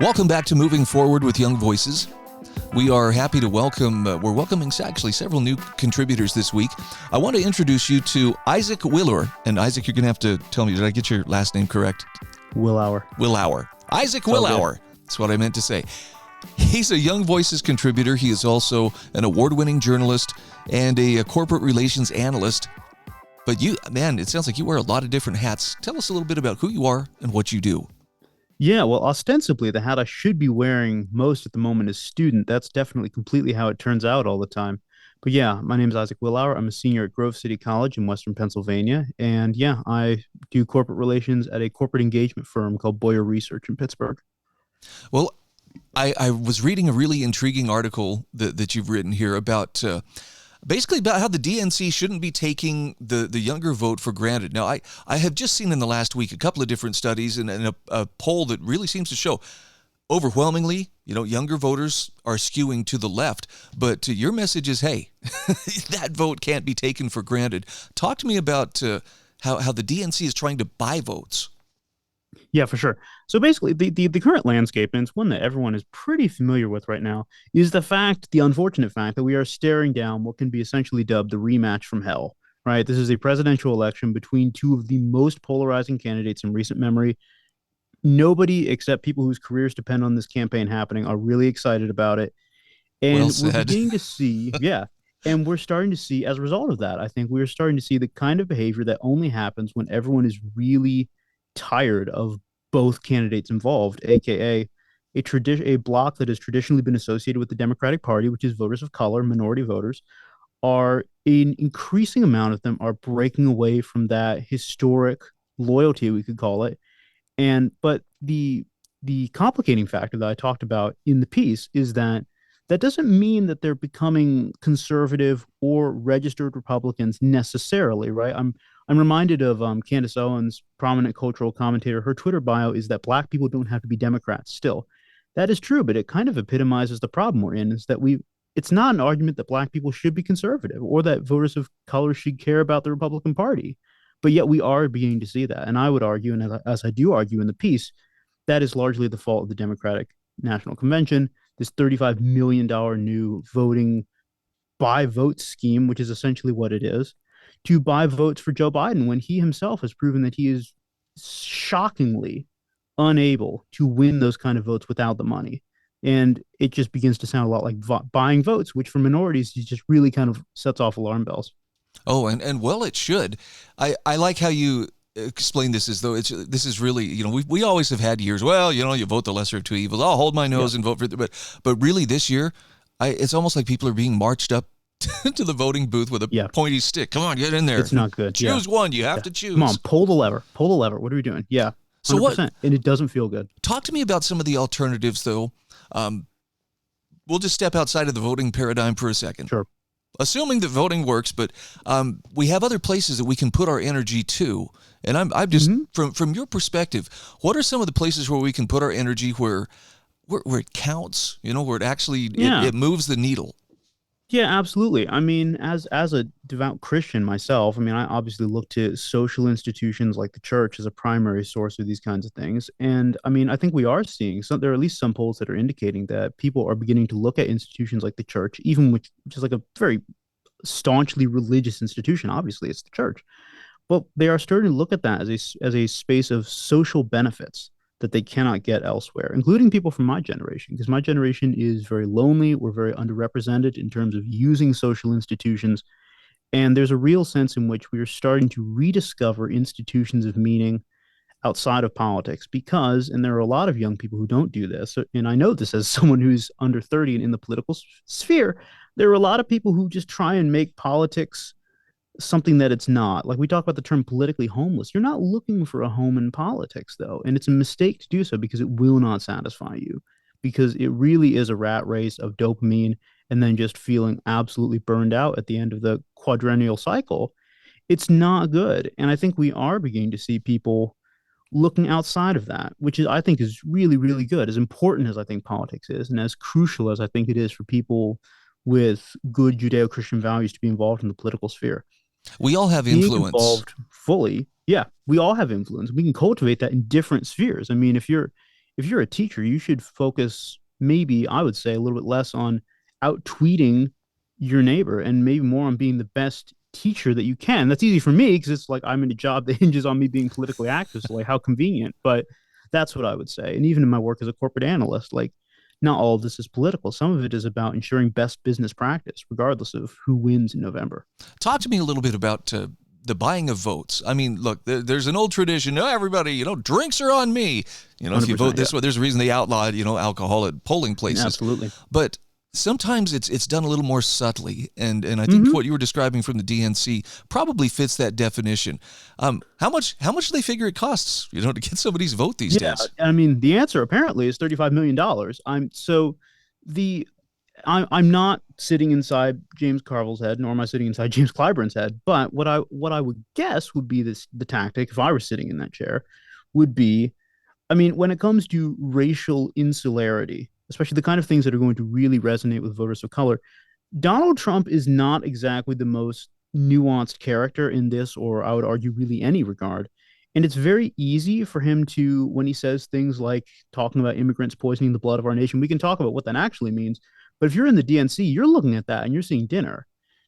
Welcome back to Moving Forward with Young Voices. We are happy to welcome, we're welcoming actually several new contributors this week. I want to introduce you to Isaac Willour. And Isaac, you're going to have to tell me, did I get your last name correct? Willour. Isaac Willour. That's what I meant to say. He's a Young Voices contributor. He is also an award-winning journalist and a corporate relations analyst. But you, man, it sounds like you wear a lot of different hats. Tell us a little bit about who you are and what you do. Yeah, well, ostensibly, the hat I should be wearing most at the moment is student. That's definitely completely how it turns out all the time. But yeah, my name is Isaac Willour. I'm a senior at Grove City College in Western Pennsylvania. And yeah, I do corporate relations at a corporate engagement firm called Boyer Research in Pittsburgh. Well, I was reading a really intriguing article that you've written here about basically about how the DNC shouldn't be taking the younger vote for granted. Now, I have just seen in the last week a couple of different studies and a poll that really seems to show overwhelmingly, younger voters are skewing to the left. But your message is, hey, that vote can't be taken for granted. Talk to me about how the DNC is trying to buy votes. Yeah, for sure. So basically, the current landscape, and it's one that everyone is pretty familiar with right now, is the unfortunate fact that we are staring down what can be essentially dubbed the rematch from hell, right? This is a presidential election between two of the most polarizing candidates in recent memory. Nobody except people whose careers depend on this campaign happening are really excited about it. And we're beginning to see, and we're starting to see, as a result of that, I think we're starting to see the kind of behavior that only happens when everyone is really tired of both candidates involved, aka a bloc that has traditionally been associated with the Democratic Party, which is voters of color, minority voters, are an increasing amount of them are breaking away from that historic loyalty, we could call it. But the complicating factor that I talked about in the piece is that doesn't mean that they're becoming conservative or registered Republicans necessarily, right? I'm reminded of Candace Owens, prominent cultural commentator. Her Twitter bio is that Black people don't have to be Democrats still. That is true, but it kind of epitomizes the problem we're in, is that it's not an argument that Black people should be conservative or that voters of color should care about the Republican Party. But yet we are beginning to see that. And I would argue, and as I do argue in the piece, that is largely the fault of the Democratic National Convention, this $35 million new voting buy vote scheme, which is essentially what it is, to buy votes for Joe Biden when he himself has proven that he is shockingly unable to win those kind of votes without the money. And it just begins to sound a lot like buying votes, which for minorities just really kind of sets off alarm bells. Oh, and well, it should. I like how you explain this as though this is really, we always have had years, well, you vote the lesser of two evils. I'll hold my nose and vote for it. But really this year, it's almost like people are being marched up to the voting booth with a pointy stick. Come on, get in there. It's not good. Choose one. You have to choose. Come on, pull the lever. Pull the lever. What are we doing? Yeah. 100%. So what? And it doesn't feel good. Talk to me about some of the alternatives, though. We'll just step outside of the voting paradigm for a second. Sure. Assuming that voting works, but we have other places that we can put our energy to. And I'm just from your perspective, what are some of the places where we can put our energy where it counts? Where it actually it moves the needle. Yeah, absolutely. I mean, as a devout Christian myself, I obviously look to social institutions like the church as a primary source of these kinds of things. And I think we are seeing there are at least some polls that are indicating that people are beginning to look at institutions like the church, even which is like a very staunchly religious institution. Obviously, it's the church, but they are starting to look at that as a space of social benefits that they cannot get elsewhere, including people from my generation, because my generation is very lonely. We're very underrepresented in terms of using social institutions. And there's a real sense in which we are starting to rediscover institutions of meaning outside of politics because, and there are a lot of young people who don't do this, and I know this as someone who's under 30 and in the political sphere, there are a lot of people who just try and make politics something that it's not. Like we talk about the term politically homeless. You're not looking for a home in politics, though. And it's a mistake to do so because it will not satisfy you, because it really is a rat race of dopamine and then just feeling absolutely burned out at the end of the quadrennial cycle. It's not good. And I think we are beginning to see people looking outside of that, which I think is really, really good. As important as I think politics is, and as crucial as I think it is for people with good Judeo-Christian values to be involved in the political sphere. We all have influence. Involved fully. Yeah, we all have influence. We can cultivate that in different spheres. If you're if you're a teacher, you should focus, maybe I would say, a little bit less on out tweeting your neighbor and maybe more on being the best teacher that you can. That's easy for me because it's like I'm in a job that hinges on me being politically active. So like how convenient. But that's what I would say. And even in my work as a corporate analyst, like not all of this is political. Some of it is about ensuring best business practice, regardless of who wins in November. Talk to me a little bit about the buying of votes. I mean, look, there's an old tradition. Oh, everybody, drinks are on me. If you vote this way, there's a reason they outlawed, alcohol at polling places. Absolutely. But sometimes it's done a little more subtly, and I think what you were describing from the DNC probably fits that definition. How much do they figure it costs, to get somebody's vote these days? I mean, the answer apparently is $35 million. I'm not sitting inside James Carville's head, nor am I sitting inside James Clyburn's head. But what I would guess would be the tactic if I were sitting in that chair would be, I mean, when it comes to racial insularity, especially the kind of things that are going to really resonate with voters of color, Donald Trump is not exactly the most nuanced character in this, or I would argue, really any regard. And it's very easy for him to, when he says things like talking about immigrants poisoning the blood of our nation, we can talk about what that actually means. But if you're in the DNC, you're looking at that and you're seeing dinner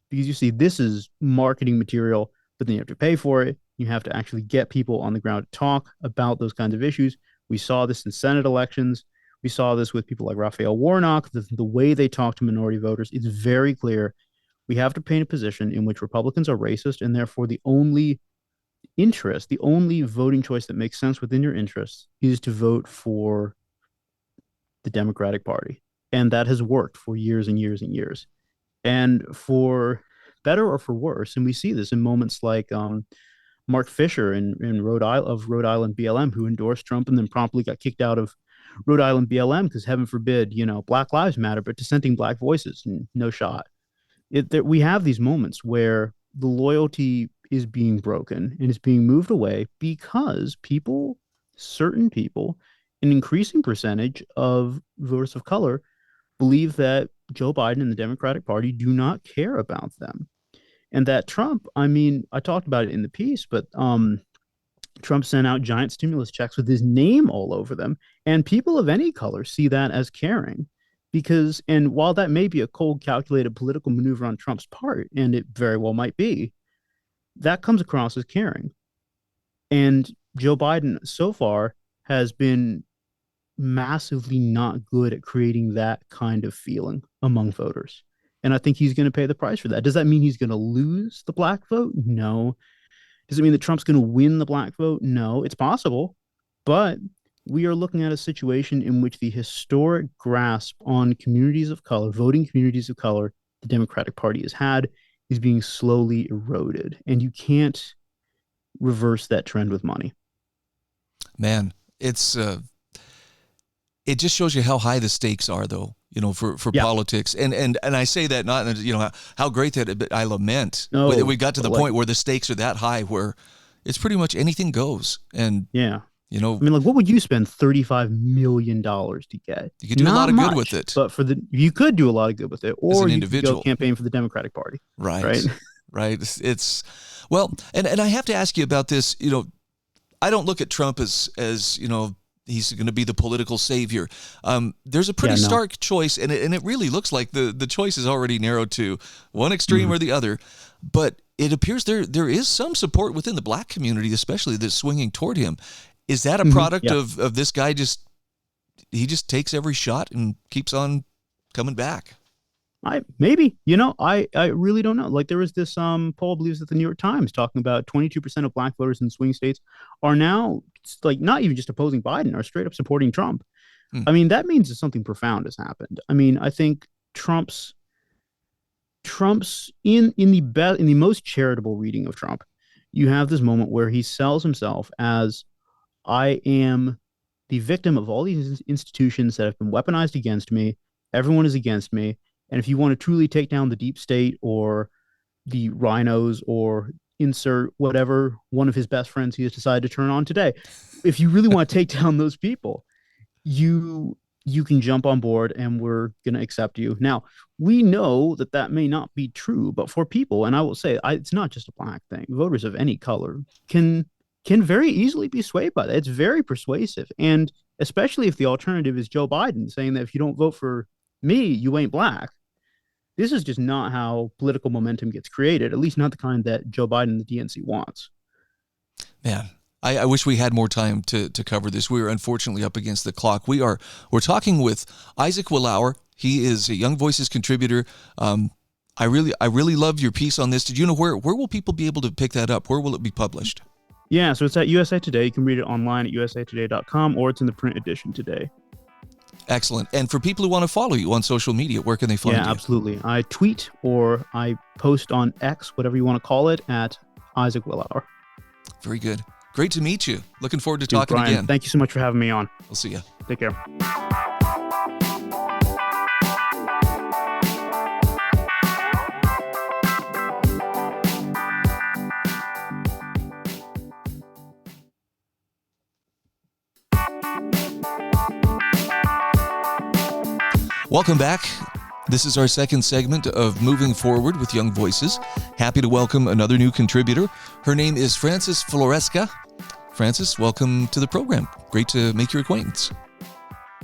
because you see this is marketing material, but then you have to pay for it. You have to actually get people on the ground to talk about those kinds of issues. We saw this in Senate elections. We saw this with people like Raphael Warnock. The way they talk to minority voters is very clear. We have to paint a position in which Republicans are racist, and therefore the only the only voting choice that makes sense within your interests is to vote for the Democratic Party. And that has worked for years and years and years. And for better or for worse, and we see this in moments like Mark Fisher in Rhode Island BLM, who endorsed Trump and then promptly got kicked out of Rhode Island BLM because heaven forbid, Black Lives Matter, but dissenting Black voices, no shot. We have these moments where the loyalty is being broken and is being moved away because certain people, an increasing percentage of voters of color, believe that Joe Biden and the Democratic Party do not care about them. And that Trump, I mean, I talked about it in the piece, but Trump sent out giant stimulus checks with his name all over them. And people of any color see that as caring and while that may be a cold, calculated political maneuver on Trump's part, and it very well might be, that comes across as caring. And Joe Biden so far has been massively not good at creating that kind of feeling among voters. And I think he's going to pay the price for that. Does that mean he's going to lose the black vote? No. Does it mean that Trump's going to win the black vote? No. It's possible. But we are looking at a situation in which the historic grasp on communities of color, voting communities of color, the Democratic Party has had is being slowly eroded. And you can't reverse that trend with money. Man, it just shows you how high the stakes are, though, for politics. And I say that not, how great that, but I lament we got to the point where the stakes are that high where it's pretty much anything goes. And I mean, like, what would you spend $35 million to get? You could do a lot of good with it. But you could do a lot of good with it, or you could go campaign for the Democratic Party. Right. It's well, and I have to ask you about this. I don't look at Trump as he's going to be the political savior. There's a pretty stark choice, and it really looks like the choice is already narrowed to one extreme or the other. But it appears there is some support within the black community, especially, that's swinging toward him. Is that a product of this guy he just takes every shot and keeps on coming back? I really don't know. Like, there was this poll, I believe, at the New York Times talking about 22% of black voters in swing states are now, like, not even just opposing Biden, are straight up supporting Trump. I mean, that means that something profound has happened. I mean, I think Trump's in the most charitable reading of Trump, you have this moment where he sells himself as, I am the victim of all these institutions that have been weaponized against me. Everyone is against me. And if you want to truly take down the deep state or the rhinos or insert whatever one of his best friends he has decided to turn on today, if you really want to take down those people, you can jump on board and we're going to accept you. Now, we know that may not be true, but for people, and I will say, it's not just a black thing, voters of any color can can very easily be swayed by that. It's very persuasive. And especially if the alternative is Joe Biden saying that if you don't vote for me, you ain't black. This is just not how political momentum gets created, at least not the kind that Joe Biden and the DNC wants. Man, I wish we had more time to cover this. We are unfortunately up against the clock. We're talking with Isaac Willour. He is a Young Voices contributor. I really love your piece on this. Did you know where will people be able to pick that up? Where will it be published? Yeah, so it's at USA Today. You can read it online at usatoday.com, or it's in the print edition today. Excellent. And for people who want to follow you on social media, where can they find you? Yeah, absolutely. I tweet or I post on X, whatever you want to call it, at Isaac Willour. Very good. Great to meet you. Looking forward to talking Brian, again. thank you so much for having me on. We'll see you. Take care. Welcome back. This is our second segment of Moving Forward with Young Voices. Happy to welcome another new contributor. Her name is Frances Floresca. Frances, welcome to the program. Great to make your acquaintance.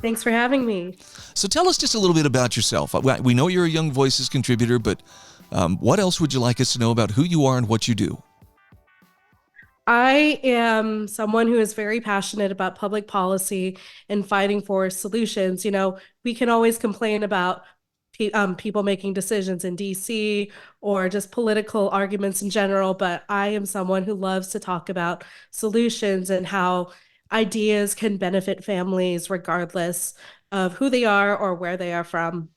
Thanks for having me. So tell us just a little bit about yourself. We know you're a Young Voices contributor, but what else would you like us to know about who you are and what you do? I am someone who is very passionate about public policy and fighting for solutions. We can always complain about people making decisions in DC or just political arguments in general, but I am someone who loves to talk about solutions and how ideas can benefit families regardless of who they are or where they are from.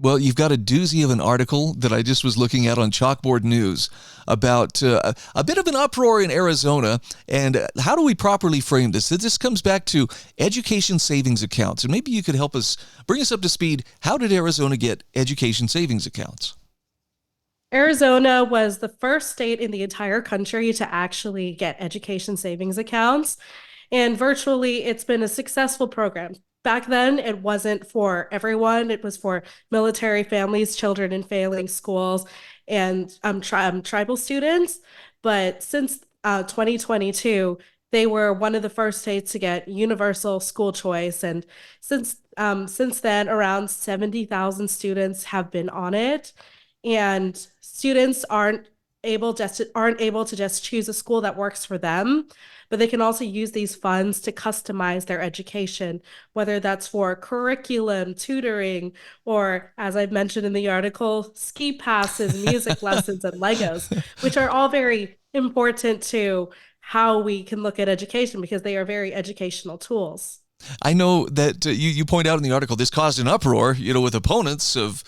Well, you've got a doozy of an article that I just was looking at on Chalkboard News about a bit of an uproar in Arizona. And how do we properly frame this? This comes back to education savings accounts. And maybe you could help us bring us up to speed. How did Arizona get education savings accounts? Arizona was the first state in the entire country to actually get education savings accounts. And virtually, it's been a successful program. Back then, it wasn't for everyone. It was for military families, children in failing schools, and tribal students. But since 2022, they were one of the first states to get universal school choice. And since then, around 70,000 students have been on it. And students aren't able to just choose a school that works for them, but they can also use these funds to customize their education, whether that's for curriculum, tutoring, or, as I've mentioned in the article, ski passes, music lessons, and Legos, which are all very important to how we can look at education because they are very educational tools. I know that you point out in the article this caused an uproar, with opponents of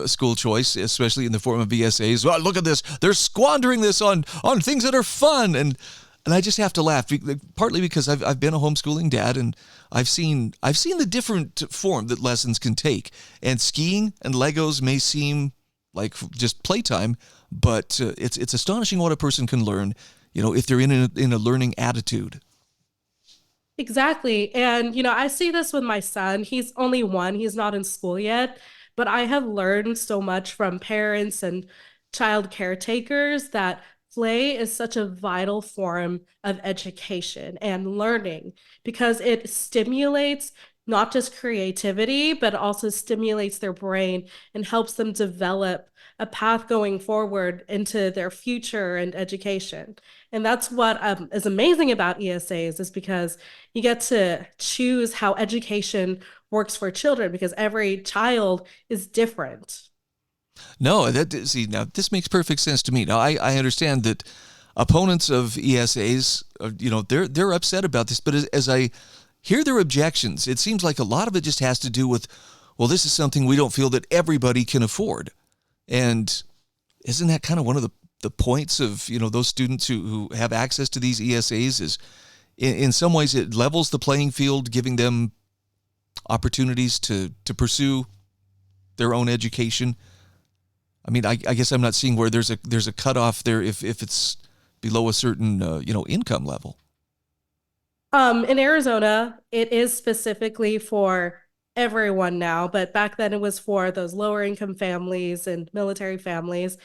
school choice, especially in the form of ESAs. Well, look at this; they're squandering this on things that are fun, and I just have to laugh, partly because I've been a homeschooling dad, and I've seen the different form that lessons can take, and skiing and Legos may seem like just playtime, but it's astonishing what a person can learn, if they're in a learning attitude. Exactly. And, I see this with my son. He's only one, he's not in school yet, but I have learned so much from parents and child caretakers that play is such a vital form of education and learning because it stimulates not just creativity, but also stimulates their brain and helps them develop a path going forward into their future and education. And that's what is amazing about ESAs is because you get to choose how education works for children because every child is different. No, now this makes perfect sense to me. Now I understand that opponents of ESAs, they're upset about this, but as I hear their objections, it seems like a lot of it just has to do with, well, this is something we don't feel that everybody can afford. And isn't that kind of one of the points of, those students who have access to these ESAs is in some ways it levels the playing field, giving them opportunities to pursue their own education. I mean, I guess I'm not seeing where there's a cutoff there if it's below a certain, income level. In Arizona, it is specifically for everyone now, but back then it was for those lower income families and military families.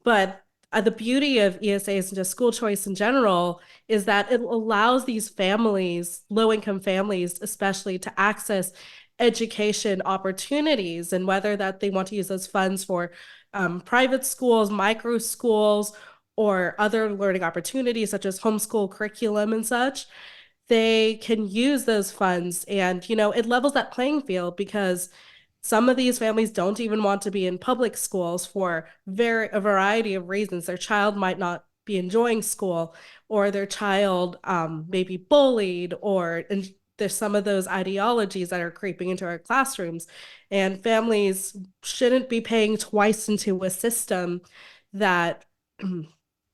But The beauty of ESAs and just school choice in general is that it allows these families, low-income families especially, to access education opportunities, and whether that they want to use those funds for private schools, micro schools, or other learning opportunities such as homeschool curriculum and such, they can use those funds. And, it levels that playing field, because some of these families don't even want to be in public schools for a variety of reasons. Their child might not be enjoying school, or their child may be bullied, and there's some of those ideologies that are creeping into our classrooms. And families shouldn't be paying twice into a system that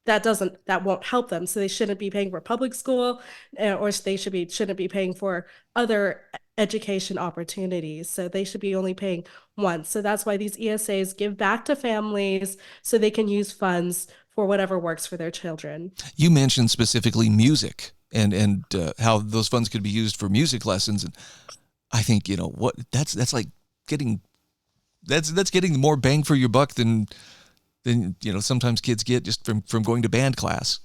that won't help them. So they shouldn't be paying for public school, or they shouldn't be paying for other education opportunities. So they should be only paying once. So that's why these ESAs give back to families so they can use funds for whatever works for their children. You mentioned specifically music and how those funds could be used for music lessons, and I think that's like getting more bang for your buck than sometimes kids get just from going to band class.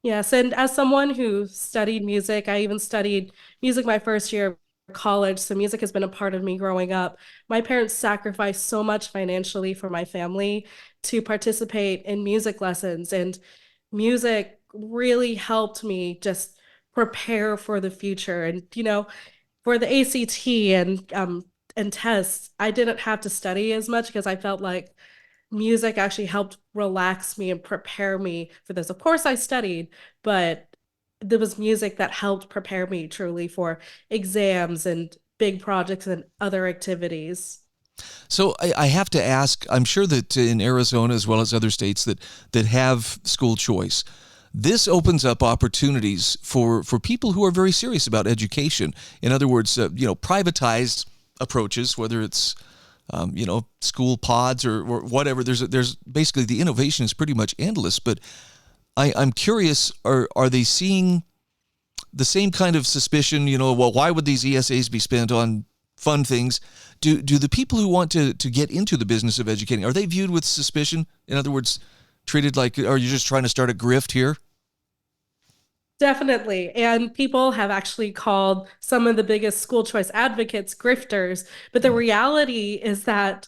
Yes, and as someone who studied music, I even studied music my first year of college, so music has been a part of me growing up. My parents sacrificed so much financially for my family to participate in music lessons, and music really helped me just prepare for the future. And for the ACT and tests, I didn't have to study as much because I felt like music actually helped relax me and prepare me for this. Of course, I studied, but there was music that helped prepare me truly for exams and big projects and other activities. So I have to ask, I'm sure that in Arizona, as well as other states that have school choice, this opens up opportunities for people who are very serious about education. In other words, privatized approaches, whether it's school pods or whatever. There's basically, the innovation is pretty much endless. But I'm curious, are they seeing the same kind of suspicion? Well, why would these ESAs be spent on fun things? Do the people who want to get into the business of educating, are they viewed with suspicion? In other words, treated like, are you just trying to start a grift here? Definitely. And people have actually called some of the biggest school choice advocates grifters. But the reality is that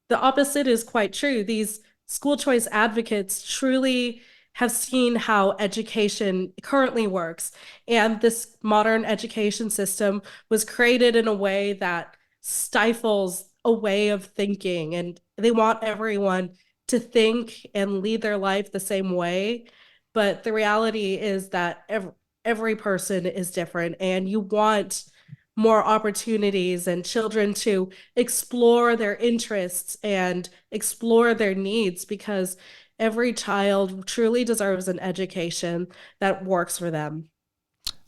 the opposite is quite true. These school choice advocates truly have seen how education currently works. And this modern education system was created in a way that stifles a way of thinking. And they want everyone to think and lead their life the same way. But the reality is that every person is different, and you want more opportunities and children to explore their interests and explore their needs, because every child truly deserves an education that works for them.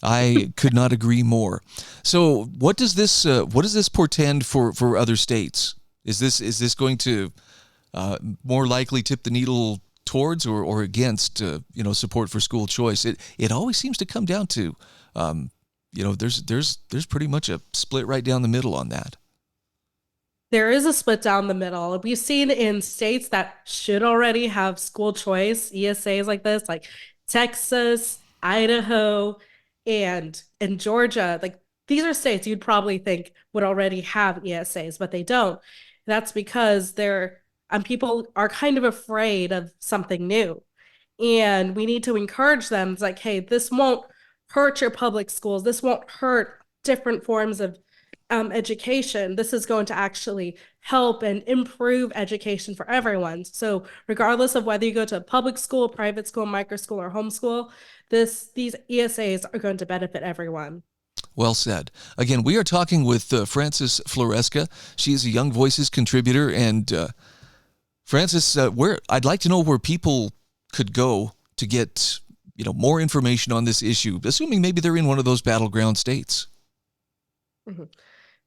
I could not agree more. So what does this portend for other states? Is this going to more likely tip the needle towards or against support for school choice? It always seems to come down to there's pretty much a split right down the middle on that. There is a split down the middle. We've seen in states that should already have school choice ESAs like this, like Texas, Idaho, and Georgia. Like, these are states you'd probably think would already have ESAs, but they don't. That's because people are kind of afraid of something new. And we need to encourage them. It's like, hey, this won't hurt your public schools. This won't hurt different forms of education. This is going to actually help and improve education for everyone. So regardless of whether you go to a public school, private school, micro school, or homeschool, these ESAs are going to benefit everyone. Well said. Again, we are talking with Frances Floresca. She is a Young Voices contributor. And Frances, I'd like to know where people could go to get more information on this issue, assuming maybe they're in one of those battleground states. Mm-hmm.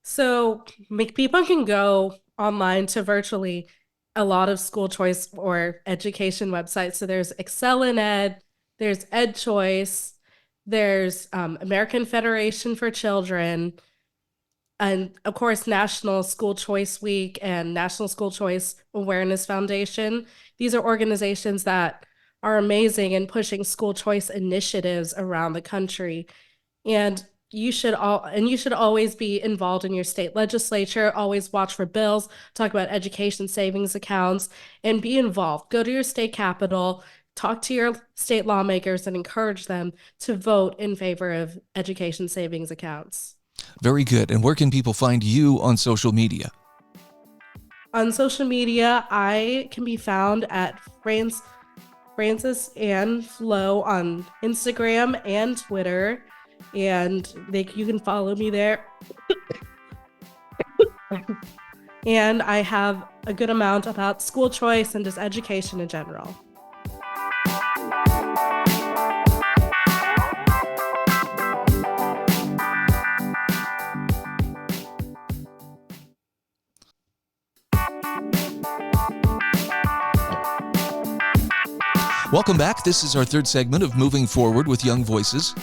So people can go online to virtually a lot of school choice or education websites. So there's Excel in Ed, there's EdChoice, there's American Federation for Children, and of course, National School Choice Week and National School Choice Awareness Foundation. these are organizations that are amazing in pushing school choice initiatives around the country. And you should always be involved in your state legislature, always watch for bills, talk about education savings accounts, and be involved. Go to your state capitol, talk to your state lawmakers, and encourage them to vote in favor of education savings accounts. Very good. And where can people find you on social media? On social media, I can be found at Francis and Flo on Instagram and Twitter, and you can follow me there. And I have a good amount about school choice and just education in general. Welcome back. This is our third segment of Moving Forward with Young Voices.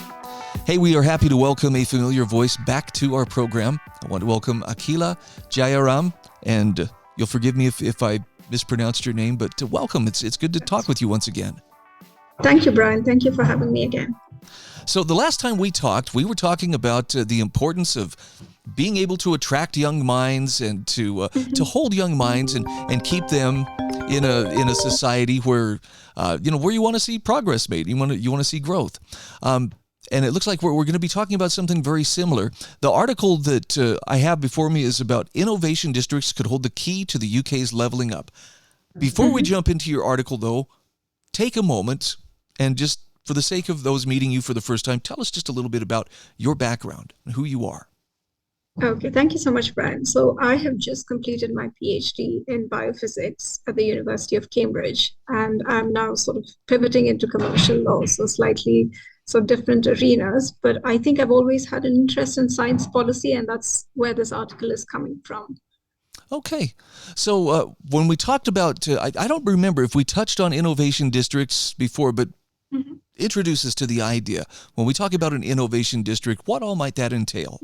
Hey, we are happy to welcome a familiar voice back to our program. I want to welcome Akhila Jarayam, and you'll forgive me if I mispronounced your name, but welcome. It's good to talk with you once again. Thank you, Brian. Thank you for having me again. So the last time we talked, we were talking about the importance of being able to attract young minds and to hold young minds and keep them in a society where where you want to see progress made. You want to see growth. And it looks like we're going to be talking about something very similar. The article that I have before me is about innovation districts could hold the key to the UK's leveling up. Before we jump into your article, though, take a moment and just, for the sake of those meeting you for the first time, tell us just a little bit about your background and who you are. Okay, thank you so much, Brian. So I have just completed my PhD in biophysics at the University of Cambridge, and I'm now sort of pivoting into commercial law, so slightly different arenas. But I think I've always had an interest in science policy, and that's where this article is coming from. Okay. So when we talked about, I don't remember if we touched on innovation districts before, but introduce us to the idea. When we talk about an innovation district, what all might that entail?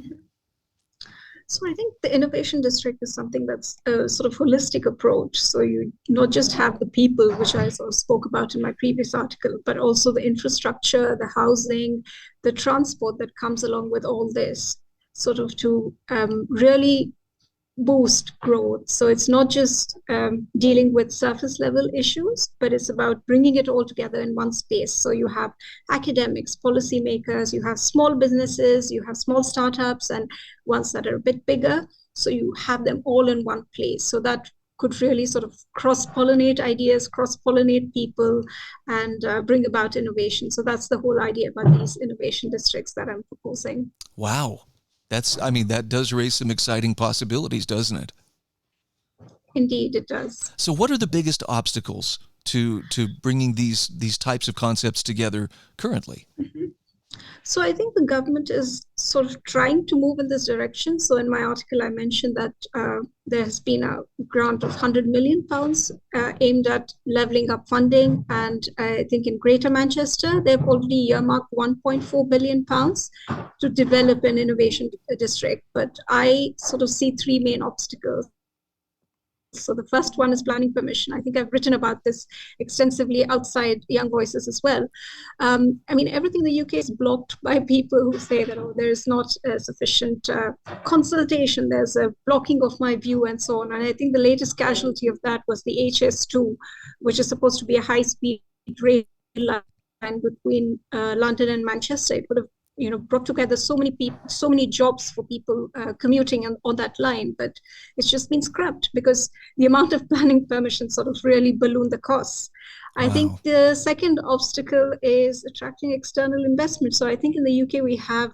So I think the innovation district is something that's a sort of holistic approach. So you not just have the people, which I sort of spoke about in my previous article, but also the infrastructure, the housing, the transport that comes along with all this, sort of to really boost growth. So it's not just dealing with surface level issues, but it's about bringing it all together in one space. So you have academics, policymakers, you have small businesses, you have small startups, and ones that are a bit bigger. So you have them all in one place. So that could really sort of cross-pollinate ideas, cross-pollinate people, and bring about innovation. So that's the whole idea about these innovation districts that I'm proposing. Wow. That does raise some exciting possibilities, doesn't it? Indeed, it does. So what are the biggest obstacles to bringing these types of concepts together currently? So I think the government is sort of trying to move in this direction. So in my article, I mentioned that there has been a grant of £100 million aimed at levelling up funding. And I think in Greater Manchester, they've already earmarked £1.4 billion to develop an innovation district. But I sort of see three main obstacles. So the first one is planning permission. I think I've written about this extensively outside Young Voices as well. Everything in the UK is blocked by people who say that, there is not sufficient consultation, there's a blocking of my view and so on. And I think the latest casualty of that was the HS2, which is supposed to be a high-speed rail line between London and Manchester. It would have brought together so many people, so many jobs for people commuting on that line, but it's just been scrapped because the amount of planning permission sort of really ballooned the costs. I think the second obstacle is attracting external investment. So I think in the UK we have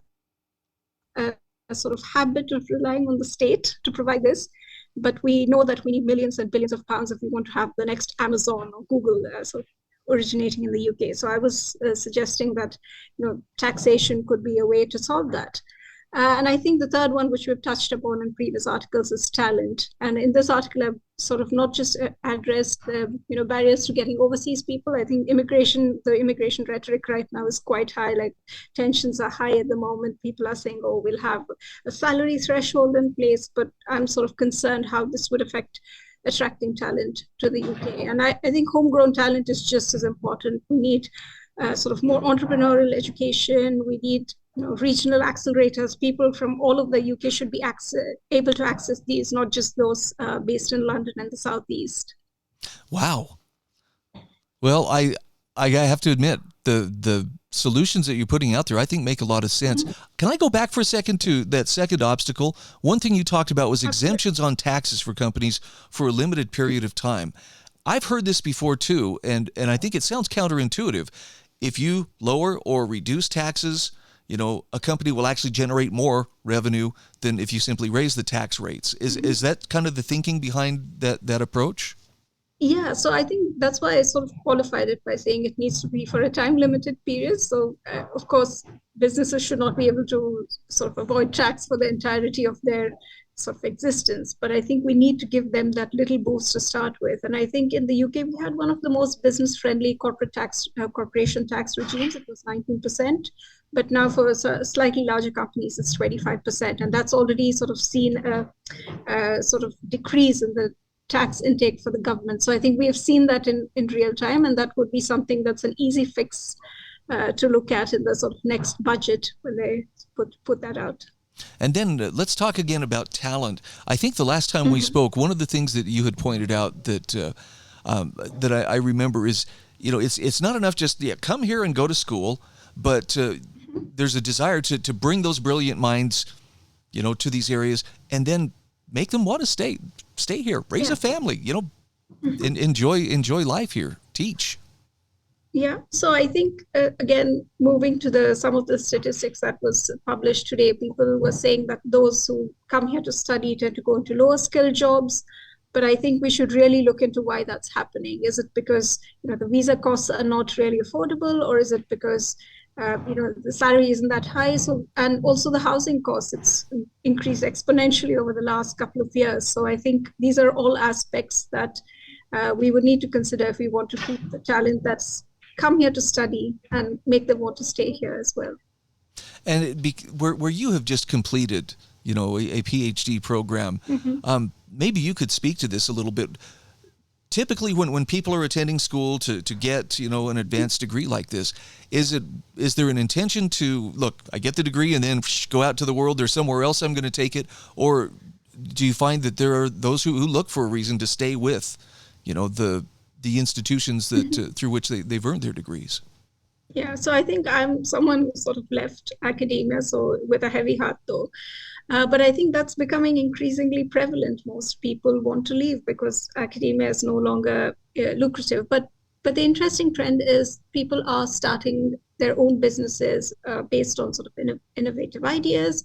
a sort of habit of relying on the state to provide this, but we know that we need millions and billions of pounds if we want to have the next Amazon or Google originating in the UK. So I was suggesting that taxation could be a way to solve that. And I think the third one, which we've touched upon in previous articles, is talent. And in this article, I've sort of not just addressed the barriers to getting overseas people. I think the immigration rhetoric right now is quite high. Like tensions are high at the moment. People are saying, we'll have a salary threshold in place. But I'm sort of concerned how this would affect attracting talent to the UK. And I think homegrown talent is just as important. We need sort of more entrepreneurial education. We need regional accelerators. People from all of the UK should be able to access these, not just those based in London and the Southeast. Wow. Well, I have to admit, the solutions that you're putting out there, I think, make a lot of sense. Can I go back for a second to that second obstacle? One thing you talked about was exemptions on taxes for companies for a limited period of time. I've heard this before too, and I think it sounds counterintuitive. If you lower or reduce taxes, a company will actually generate more revenue than if you simply raise the tax rates. Is that kind of the thinking behind that approach? Yeah, so I think that's why I sort of qualified it by saying it needs to be for a time-limited period. So, of course, businesses should not be able to sort of avoid tax for the entirety of their sort of existence. But I think we need to give them that little boost to start with. And I think in the UK, we had one of the most business-friendly corporation tax regimes. It was 19%. But now for slightly larger companies, it's 25%. And that's already sort of seen a sort of decrease in the tax intake for the government. So I think we have seen that in real time, and that would be something that's an easy fix to look at in the sort of next budget when they put that out. And then let's talk again about talent. I think the last time we spoke, one of the things that you had pointed out that I remember is, it's not enough just come here and go to school, but there's a desire to bring those brilliant minds, to these areas, and then make them want to stay here, raise a family, and enjoy life here, teach. Yeah. So I think, again, moving to some of the statistics that was published today, people were saying that those who come here to study tend to go into lower skill jobs. But I think we should really look into why that's happening. Is it because, the visa costs are not really affordable, or is it because the salary isn't that high? So, and also the housing costs, it's increased exponentially over the last couple of years. So I think these are all aspects that we would need to consider if we want to keep the talent that's come here to study and make them want to stay here as well. And where you have just completed, a PhD program, maybe you could speak to this a little bit. Typically, when people are attending school to get, an advanced degree like this, is there an intention to, look, I get the degree and then go out to the world, there's somewhere else I'm going to take it? Or do you find that there are those who look for a reason to stay with, the institutions that through which they've earned their degrees? Yeah, so I think I'm someone who sort of left academia, so with a heavy heart though. But I think that's becoming increasingly prevalent. Most people want to leave because academia is no longer lucrative. But the interesting trend is people are starting their own businesses based on sort of innovative ideas,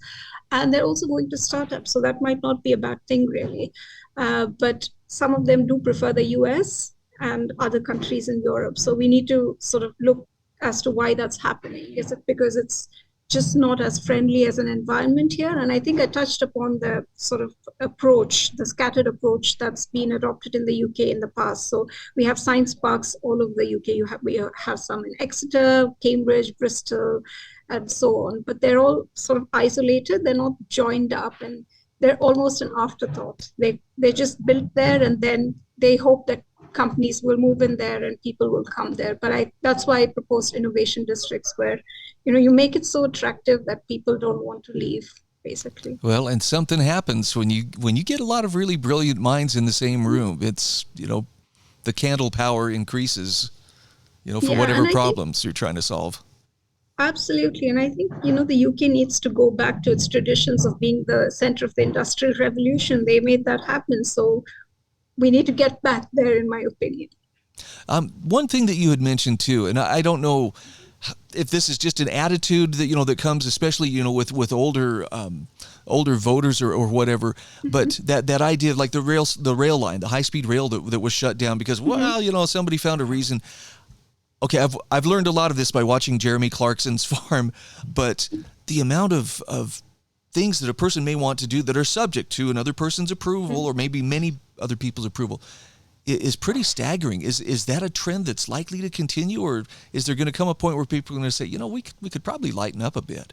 and they're also going to startups. So that might not be a bad thing, really. But some of them do prefer the US and other countries in Europe. So we need to sort of look as to why that's happening. Is it because it's just not as friendly as an environment here? And I think I touched upon the sort of approach, the scattered approach that's been adopted in the UK in the past. So we have science parks all over the UK. We have some in Exeter, Cambridge, Bristol, and so on. But they're all sort of isolated. They're not joined up, and they're almost an afterthought. They're just built there, and then they hope that companies will move in there and people will come there. But that's why I proposed innovation districts where, you make it so attractive that people don't want to leave, basically. Well, and something happens when you get a lot of really brilliant minds in the same room. It's, the candle power increases, for whatever problems you're trying to solve. Absolutely. And I think, the UK needs to go back to its traditions of being the center of the Industrial Revolution. They made that happen. So we need to get back there, in my opinion. One thing that you had mentioned too, and I don't know if this is just an attitude that that comes, especially with older voters or whatever, but that idea of like the rail line, the high speed rail that was shut down because somebody found a reason. Okay, I've learned a lot of this by watching Jeremy Clarkson's Farm, but the amount of things that a person may want to do that are subject to another person's approval or maybe many other people's approval is pretty staggering. Is that a trend that's likely to continue, or is there going to come a point where people are going to say, we could probably lighten up a bit?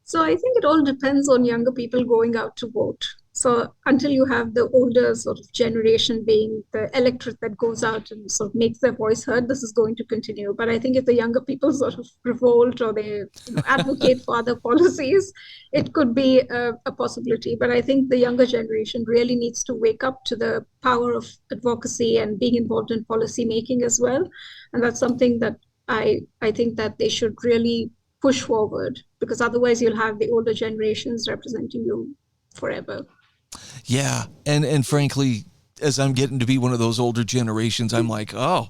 So I think it all depends on younger people going out to vote. So until you have the older sort of generation being the electorate that goes out and sort of makes their voice heard, this is going to continue. But I think if the younger people sort of revolt or they advocate for other policies, it could be a possibility. But I think the younger generation really needs to wake up to the power of advocacy and being involved in policy making as well. And that's something that I think that they should really push forward, because otherwise you'll have the older generations representing you forever. Yeah, and frankly, as I'm getting to be one of those older generations, I'm like, oh,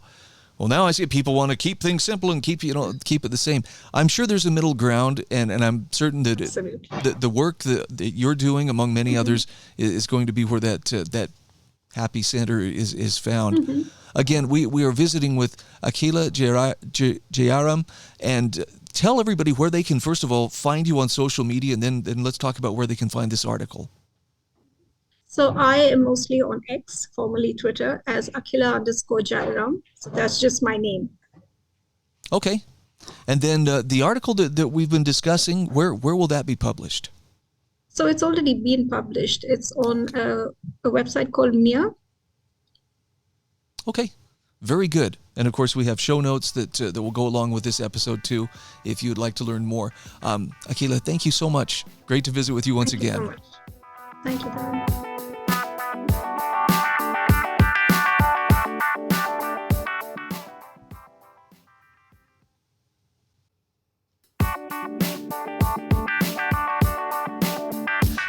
well, now I see people want to keep things simple and keep it the same. I'm sure there's a middle ground, and I'm certain that the work that you're doing, among many others, is going to be where that happy center is found. Again, we are visiting with Akhila Jarayam, and tell everybody where they can, first of all, find you on social media, and then let's talk about where they can find this article. So I am mostly on X, formerly Twitter, as Akhila_Jarayam. So that's just my name. Okay. And then the article that we've been discussing, where will that be published? So it's already been published. It's on a website called Mia. Okay. Very good. And of course, we have show notes that will go along with this episode too, if you'd like to learn more. Akhila, thank you so much. Great to visit with you once again. Thank you so much. Thank you, Darren.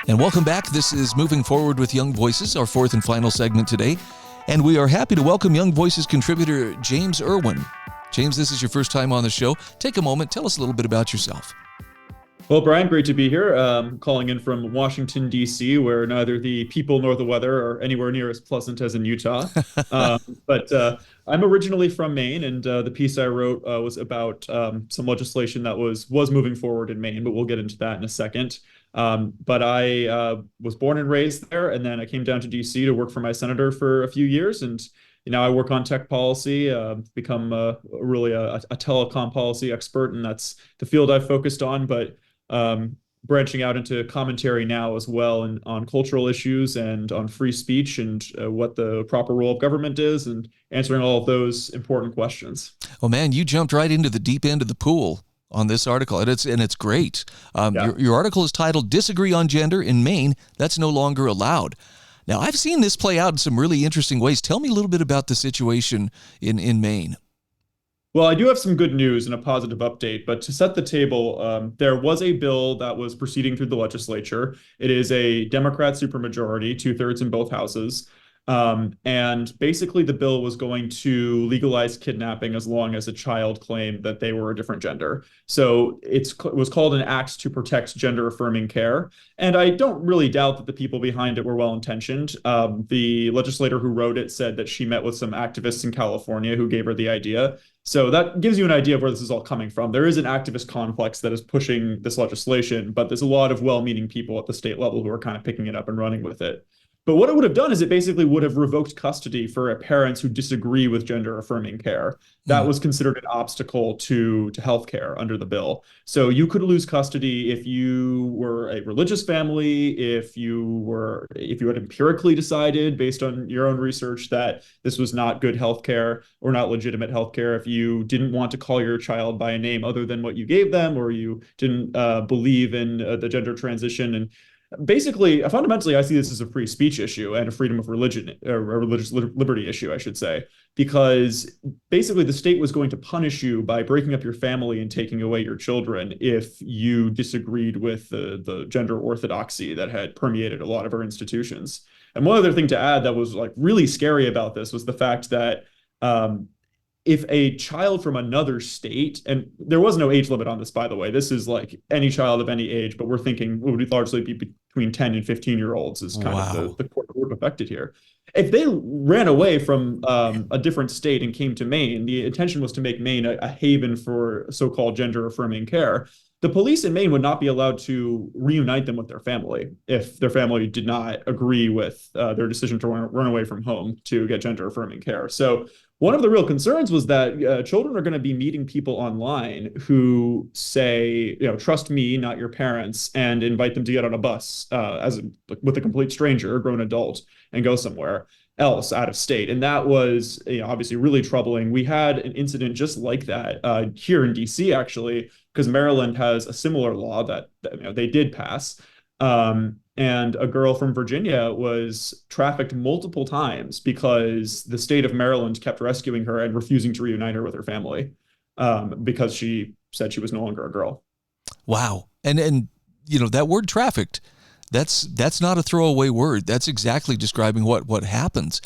And welcome back. This is Moving Forward with Young Voices, our fourth and final segment today. And we are happy to welcome Young Voices contributor James Erwin. James, this is your first time on the show. Take a moment. Tell us a little bit about yourself. Well, Brian, great to be here. Calling in from Washington, D.C., where neither the people nor the weather are anywhere near as pleasant as in Utah. But I'm originally from Maine, and the piece I wrote was about some legislation that was moving forward in Maine, but we'll get into that in a second. But I was born and raised there, and then I came down to D.C. to work for my senator for a few years, and now I work on tech policy, become really a telecom policy expert, and that's the field I've focused on, but branching out into commentary now as well, and on cultural issues and on free speech and what the proper role of government is, and answering all of those important questions. Well, man, you jumped right into the deep end of the pool on this article, and it's great. Your article is titled "Disagree on Gender in Maine. That's no longer allowed." Now, I've seen this play out in some really interesting ways. Tell me a little bit about the situation in Maine. Well, I do have some good news and a positive update, but to set the table, there was a bill that was proceeding through the legislature. It is a Democrat supermajority, 2/3 in both houses. And basically the bill was going to legalize kidnapping as long as a child claimed that they were a different gender. So it was called an Act to Protect Gender Affirming Care. And I don't really doubt that the people behind it were well-intentioned. The legislator who wrote it said that she met with some activists in California who gave her the idea. So that gives you an idea of where this is all coming from. There is an activist complex that is pushing this legislation, but there's a lot of well-meaning people at the state level who are kind of picking it up and running with it. But what it would have done is it basically would have revoked custody for parents who disagree with gender affirming care. That was considered an obstacle to healthcare under the bill. So you could lose custody if you were a religious family, if you had empirically decided based on your own research that this was not good healthcare or not legitimate healthcare, if you didn't want to call your child by a name other than what you gave them, or you didn't believe in the gender transition. And basically, fundamentally, I see this as a free speech issue and a freedom of religion, or a religious liberty issue, I should say, because basically the state was going to punish you by breaking up your family and taking away your children if you disagreed with the gender orthodoxy that had permeated a lot of our institutions. And one other thing to add that was like really scary about this was the fact that if a child from another state, and there was no age limit on this, by the way, this is like any child of any age, but we're thinking it would largely be between 10 and 15-year-olds is kind of the core group affected here. If they ran away from a different state and came to Maine, the intention was to make Maine a haven for so-called gender affirming care. The police in Maine would not be allowed to reunite them with their family if their family did not agree with their decision to run away from home to get gender affirming care. So One of the real concerns was that children are going to be meeting people online who say, trust me, not your parents, and invite them to get on a bus with a complete stranger, a grown adult, and go somewhere else out of state. And that was obviously really troubling. We had an incident just like that here in DC, actually, because Maryland has a similar law that they did pass. And a girl from Virginia was trafficked multiple times because the state of Maryland kept rescuing her and refusing to reunite her with her family because she said she was no longer a girl. Wow. And that word trafficked, that's not a throwaway word. That's exactly describing what happens.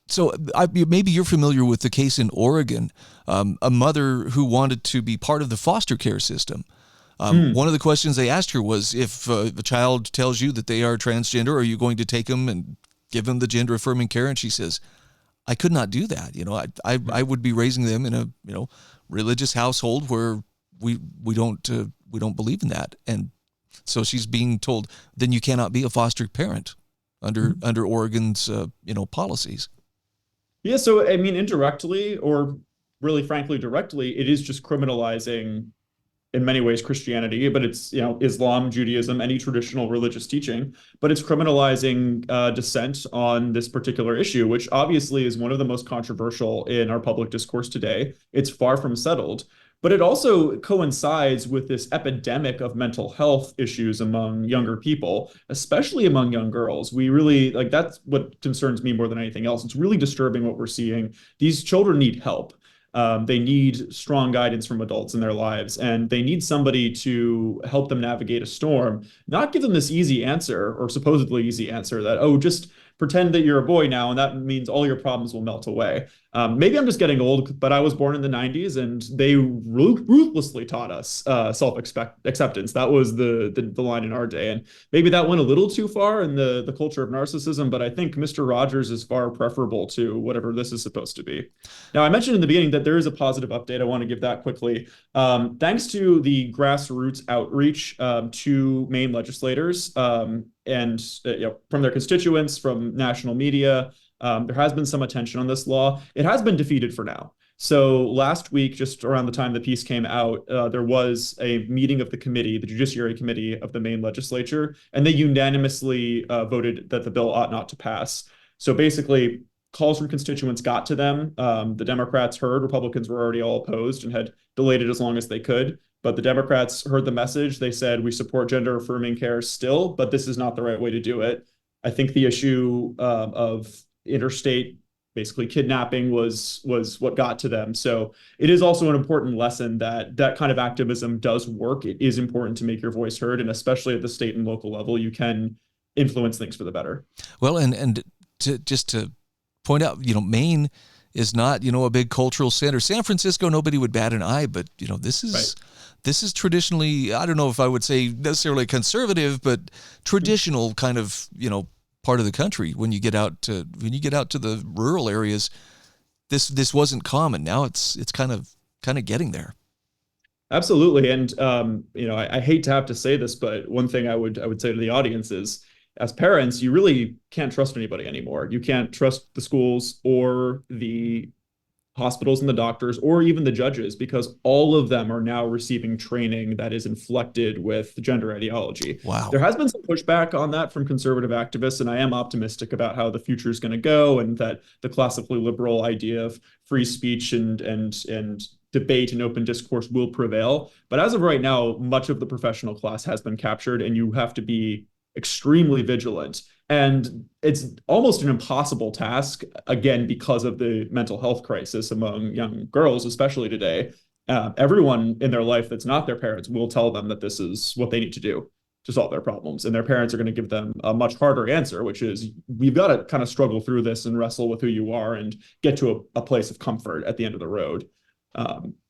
So maybe you're familiar with the case in Oregon, a mother who wanted to be part of the foster care system. One of the questions they asked her was, if a child tells you that they are transgender, are you going to take them and give them the gender affirming care? And she says, I could not do that. I would be raising them in a religious household where we don't believe in that. And so she's being told, then you cannot be a foster parent under Oregon's policies. Yeah, so I mean, indirectly, or really frankly directly, it is just criminalizing in many ways Christianity, but it's Islam, Judaism, any traditional religious teaching, but it's criminalizing dissent on this particular issue, which obviously is one of the most controversial in our public discourse today. It's far from settled, but it also coincides with this epidemic of mental health issues among younger people, especially among young girls. We really that's what concerns me more than anything else. It's really disturbing what we're seeing. These children need help. They need strong guidance from adults in their lives, and they need somebody to help them navigate a storm, not give them this easy answer or supposedly easy answer that, just pretend that you're a boy now, and that means all your problems will melt away. Maybe I'm just getting old, but I was born in the 90s, and they ruthlessly taught us self-acceptance. That was the line in our day, and maybe that went a little too far in the culture of narcissism, but I think Mr. Rogers is far preferable to whatever this is supposed to be. Now, I mentioned in the beginning that there is a positive update. I want to give that quickly. Thanks to the grassroots outreach to Maine legislators, and from their constituents, from national media, there has been some attention on this law. It has been defeated for now. So last week, just around the time the piece came out, there was a meeting of the committee, the Judiciary Committee of the Maine legislature, and they unanimously voted that the bill ought not to pass. So basically, calls from constituents got to them. The Democrats heard, Republicans were already all opposed and had delayed it as long as they could. But the Democrats heard the message. They said, we support gender affirming care still, but this is not the right way to do it. I think the issue of interstate basically kidnapping was what got to them. So it is also an important lesson that that kind of activism does work. It is important to make your voice heard, and especially at the state and local level, you can influence things for the better. Well, and to point out, Maine is not, a big cultural center. San Francisco, nobody would bat an eye, but this is right. This is traditionally, I don't know if I would say necessarily conservative, but traditional kind of, part of the country. When you get out to the rural areas, this wasn't common. Now it's kind of getting there. Absolutely. And I hate to have to say this, but one thing I would say to the audience is, as parents, you really can't trust anybody anymore. You can't trust the schools or the hospitals and the doctors or even the judges, because all of them are now receiving training that is inflected with gender ideology. Wow. There has been some pushback on that from conservative activists, and I am optimistic about how the future is going to go, and that the classically liberal idea of free speech and debate and open discourse will prevail. But as of right now, much of the professional class has been captured, and you have to be extremely vigilant. And it's almost an impossible task, again, because of the mental health crisis among young girls, especially today. Everyone in their life that's not their parents will tell them that this is what they need to do to solve their problems. And their parents are going to give them a much harder answer, which is, we've got to kind of struggle through this and wrestle with who you are and get to a place of comfort at the end of the road.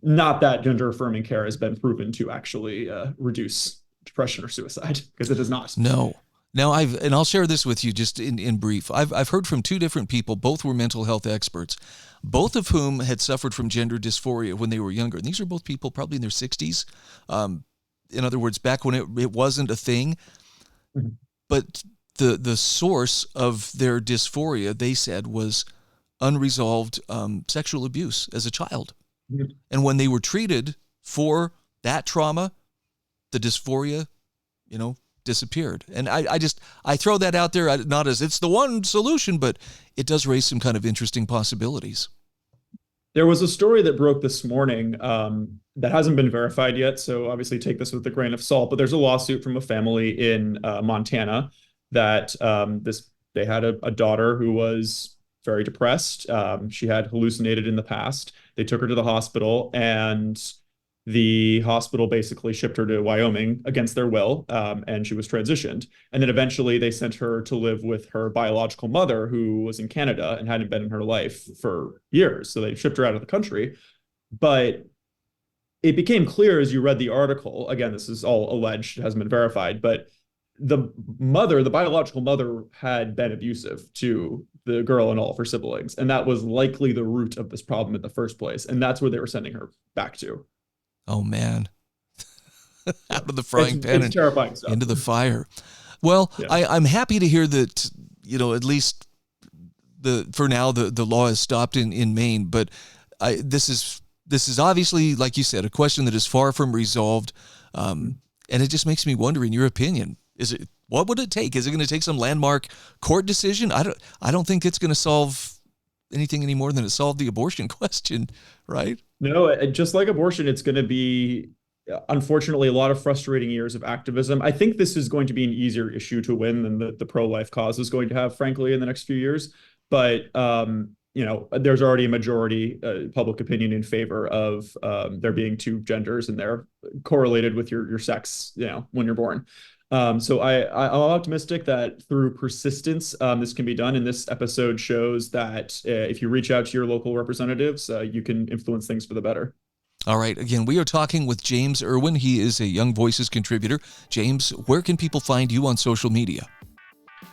Not that gender affirming care has been proven to actually reduce depression or suicide, because it does not. No. Now, I'll share this with you just in brief. I've heard from two different people. Both were mental health experts, both of whom had suffered from gender dysphoria when they were younger. And these are both people probably in their 60s. In other words, back when it wasn't a thing. Mm-hmm. But the source of their dysphoria, they said, was unresolved sexual abuse as a child. Mhm. And when they were treated for that trauma, the dysphoria, disappeared. And I throw that out there, not as it's the one solution, but it does raise some kind of interesting possibilities. There was a story that broke this morning that hasn't been verified yet, so obviously take this with a grain of salt. But there's a lawsuit from a family in Montana that they had a daughter who was very depressed. She had hallucinated in the past. They took her to the hospital, and the hospital basically shipped her to Wyoming against their will, and she was transitioned. And then eventually they sent her to live with her biological mother, who was in Canada and hadn't been in her life for years. So they shipped her out of the country. But it became clear as you read the article, again, this is all alleged, it hasn't been verified, but the biological mother had been abusive to the girl and all of her siblings. And that was likely the root of this problem in the first place. And that's where they were sending her back to. Oh, man. Out of the frying pan it's and terrifying stuff. into the fire. Well, Yeah. I'm happy to hear that, at least for now, the law is stopped in Maine. But this is obviously, like you said, a question that is far from resolved. And it just makes me wonder, in your opinion, what would it take? Is it going to take some landmark court decision? I don't think it's going to solve anything any more than it solved the abortion question, right? No, just like abortion, it's going to be, unfortunately, a lot of frustrating years of activism. I think this is going to be an easier issue to win than the pro-life cause is going to have, frankly, in the next few years. But, there's already a majority public opinion in favor of there being two genders, and they're correlated with your sex, when you're born. So I'm optimistic that through persistence, this can be done. And this episode shows that if you reach out to your local representatives, you can influence things for the better. All right. Again, we are talking with James Erwin. He is a Young Voices contributor. James, where can people find you on social media?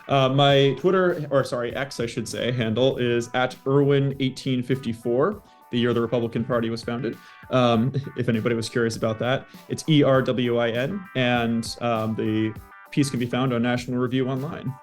My X, I should say, handle is @Erwin1854. The year the Republican Party was founded. If anybody was curious about that, it's ERWIN, and the piece can be found on National Review Online.